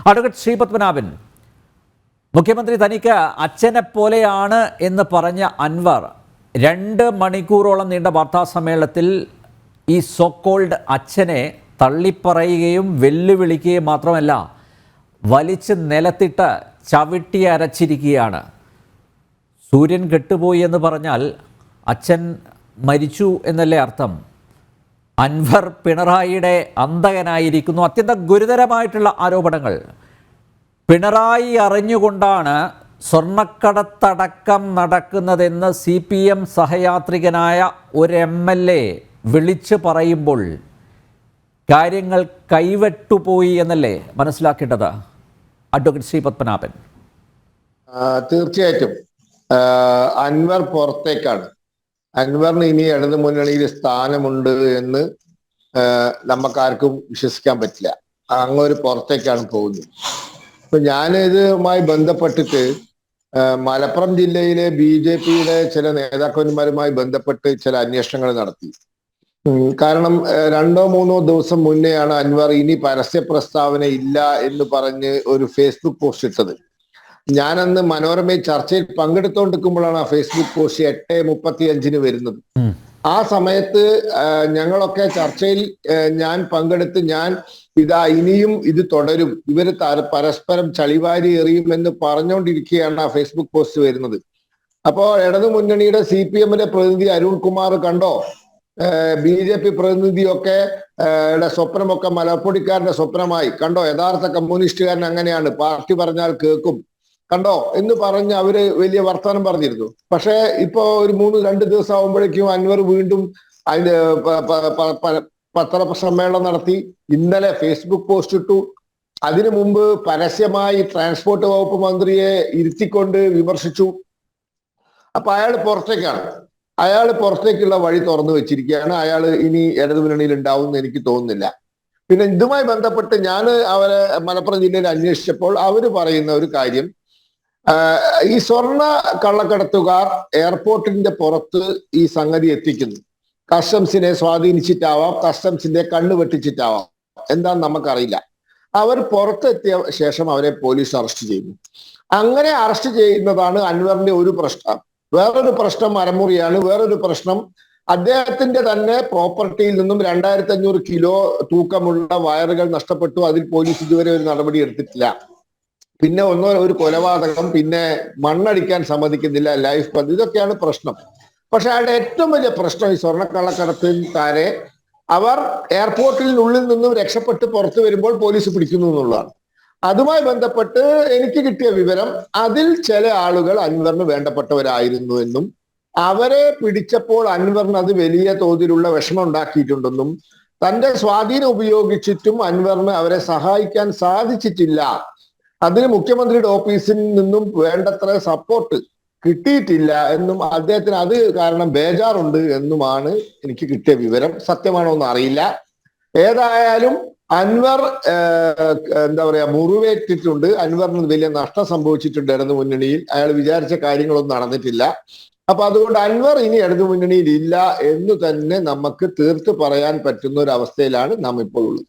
Advocate Shri Padmanabhan, മുഖ്യമന്ത്രി തനിക്ക് അച്ഛനെ പോലെയാണ് എന്ന് പറഞ്ഞ അൻവർ 2 മണിക്കൂറോളം നീണ്ട വാർത്താസമ്മേളനത്തിൽ ഈ സോക്കോൾഡ് അച്ഛനെ തള്ളിപ്പറയുകയും വെല്ലുവിളിക്കുകയും മാത്രമല്ല, വലിച്ച് നിലത്തിട്ട് ചവിട്ടി അരച്ചിരിക്കുകയാണ്. സൂര്യൻ കെട്ടുപോയി എന്ന് പറഞ്ഞാൽ അച്ഛൻ മരിച്ചു എന്നല്ലേ അർത്ഥം? അൻവർ പിണറായിയുടെ അന്തകനായിരിക്കുന്നു. അത്യന്തം ഗുരുതരമായിട്ടുള്ള ആരോപണങ്ങൾ. പിണറായി അറിഞ്ഞുകൊണ്ടാണ് സ്വർണ്ണക്കടത്തടക്കം നടക്കുന്നതെന്ന് CPM സഹയാത്രികനായ ഒരു MLA വിളിച്ചു പറയുമ്പോൾ കാര്യങ്ങൾ കൈവെട്ടുപോയി എന്നല്ലേ മനസ്സിലാക്കേണ്ടത് അഡ്വക്കേറ്റ് ശ്രീ പത്മനാഭൻ? തീർച്ചയായിട്ടും അൻവർ പുറത്തേക്കാണ്. അൻവറിന് ഇനി ഇടതു മുന്നണിയിൽ സ്ഥാനമുണ്ട് എന്ന് നമുക്കാർക്കും വിശ്വസിക്കാൻ പറ്റില്ല. അങ്ങൊരു പുറത്തേക്കാണ് പോകുന്നത്. ഇപ്പൊ ഞാൻ ഇതുമായി ബന്ധപ്പെട്ടിട്ട് മലപ്പുറം ജില്ലയിലെ BJPയുടെ ചില നേതാക്കന്മാരുമായി ബന്ധപ്പെട്ട് ചില അന്വേഷണങ്ങൾ നടത്തി. കാരണം 2-3 ദിവസം മുന്നെയാണ് അൻവർ ഇനി പരസ്യ പ്രസ്താവന ഇല്ല എന്ന് പറഞ്ഞ് ഒരു ഫേസ്ബുക്ക് പോസ്റ്റ് ഇട്ടത്. ഞാനന്ന് മനോരമയിൽ ചർച്ചയിൽ പങ്കെടുത്തോണ്ടിരിക്കുമ്പോഴാണ് ആ ഫേസ്ബുക്ക് പോസ്റ്റ് 8:35 വരുന്നത്. ആ സമയത്ത് ഞങ്ങളൊക്കെ ചർച്ചയിൽ ഞാൻ പങ്കെടുത്ത് ഇതാ ഇനിയും ഇത് തുടരും, ഇവര് പരസ്പരം ചളിവാരി എറിയുമെന്ന് പറഞ്ഞുകൊണ്ടിരിക്കുകയാണ് ആ ഫേസ്ബുക്ക് പോസ്റ്റ് വരുന്നത്. അപ്പോ ഇടതു മുന്നണിയുടെ CPMന്റെ പ്രതിനിധി അരുൺകുമാർ കണ്ടോ, BJP പ്രതിനിധിയൊക്കെ സ്വപ്നമൊക്കെ മലപ്പൊടിക്കാരന്റെ സ്വപ്നമായി, കണ്ടോ യഥാർത്ഥ കമ്മ്യൂണിസ്റ്റുകാരൻ അങ്ങനെയാണ്, പാർട്ടി പറഞ്ഞാൽ കേൾക്കും, കണ്ടോ എന്ന് പറഞ്ഞ് അവര് വലിയ വർത്തമാനം പറഞ്ഞിരുന്നു. പക്ഷെ ഇപ്പോ ഒരു 2 ദിവസം ആകുമ്പോഴേക്കും അൻവർ വീണ്ടും അതിന്റെ പത്രസമ്മേളനം നടത്തി. ഇന്നലെ ഫേസ്ബുക്ക് പോസ്റ്റ് ഇട്ടു. അതിനു മുമ്പ് പരസ്യമായി ട്രാൻസ്പോർട്ട് വകുപ്പ് മന്ത്രിയെ ഇരുത്തിക്കൊണ്ട് വിമർശിച്ചു. അപ്പൊ അയാൾ പുറത്തേക്കാണ്. അയാൾ പുറത്തേക്കുള്ള വഴി തുറന്നു വെച്ചിരിക്കുകയാണ്. അയാൾ ഇനി ഇടതു മുന്നണിയിൽ ഉണ്ടാവും എന്ന് എനിക്ക് തോന്നുന്നില്ല. പിന്നെ ഇതുമായി ബന്ധപ്പെട്ട് ഞാൻ അവരെ മലപ്പുറം ജില്ലയിൽ അന്വേഷിച്ചപ്പോൾ അവര് പറയുന്ന ഒരു കാര്യം, ഈ സ്വർണ്ണ കള്ളക്കടത്തുകാർ എയർപോർട്ടിന്റെ പുറത്ത് ഈ സംഗതി എത്തിക്കുന്നു. കസ്റ്റംസിനെ സ്വാധീനിച്ചിട്ടാവാം, കസ്റ്റംസിന്റെ കണ്ണ് വെട്ടിച്ചിട്ടാവാം, എന്താന്ന് നമുക്കറിയില്ല. അവർ പുറത്തെത്തിയ ശേഷം അവരെ പോലീസ് അറസ്റ്റ് ചെയ്യുന്നു. അങ്ങനെ അറസ്റ്റ് ചെയ്യുന്നതാണ് അൻവറിന്റെ ഒരു പ്രശ്നം. വേറൊരു പ്രശ്നം മരമുറിയാണ്. വേറൊരു പ്രശ്നം, അദ്ദേഹത്തിന്റെ തന്നെ പ്രോപ്പർട്ടിയിൽ നിന്നും 2500 കിലോ തൂക്കമുള്ള വയറുകൾ നഷ്ടപ്പെട്ടു. അതിൽ പോലീസ് ഇതുവരെ ഒരു നടപടി എടുത്തിട്ടില്ല. പിന്നെ ഒരു കൊലപാതകം, പിന്നെ മണ്ണടിക്കാൻ സമ്മതിക്കുന്നില്ല, ലൈഫ് പദ്ധതി, ഇതൊക്കെയാണ് പ്രശ്നം. പക്ഷെ അയാളുടെ ഏറ്റവും വലിയ പ്രശ്നം ഈ സ്വർണ്ണക്കള്ളക്കടത്തുകാരെ അവർ എയർപോർട്ടിനുള്ളിൽ നിന്നും രക്ഷപ്പെട്ട് പുറത്തു വരുമ്പോൾ പോലീസ് പിടിക്കുന്നു എന്നുള്ളതാണ്. അതുമായി ബന്ധപ്പെട്ട് എനിക്ക് കിട്ടിയ വിവരം, അതിൽ ചില ആളുകൾ അൻവറിന് വേണ്ടപ്പെട്ടവരായിരുന്നു എന്നും അവരെ പിടിച്ചപ്പോൾ അൻവറിന് അത് വലിയ തോതിലുള്ള വിഷമം ഉണ്ടാക്കിയിട്ടുണ്ടെന്നും തന്റെ സ്വാധീനം ഉപയോഗിച്ചിട്ടും അൻവറിന് അവരെ സഹായിക്കാൻ സാധിച്ചിട്ടില്ല, അതിന് മുഖ്യമന്ത്രിയുടെ ഓഫീസിൽ നിന്നും വേണ്ടത്ര സപ്പോർട്ട് കിട്ടിയിട്ടില്ല എന്നും അദ്ദേഹത്തിന് അത് കാരണം ബേജാറുണ്ട് എന്നുമാണ് എനിക്ക് കിട്ടിയ വിവരം. സത്യമാണോ എന്ന് അറിയില്ല. ഏതായാലും അൻവർ എന്താ പറയാ മുറിവേറ്റിട്ടുണ്ട്. അൻവറിന് വലിയ നഷ്ടം സംഭവിച്ചിട്ടുണ്ട് ഇടതു മുന്നണിയിൽ. അയാൾ വിചാരിച്ച കാര്യങ്ങളൊന്നും നടന്നിട്ടില്ല. അപ്പൊ അതുകൊണ്ട് അൻവർ ഇനി ഇടതു മുന്നണിയിൽ ഇല്ല എന്ന് തന്നെ നമുക്ക് തീർത്ത് പറയാൻ പറ്റുന്ന ഒരു അവസ്ഥയിലാണ് നാം ഇപ്പോൾ ഉള്ളത്.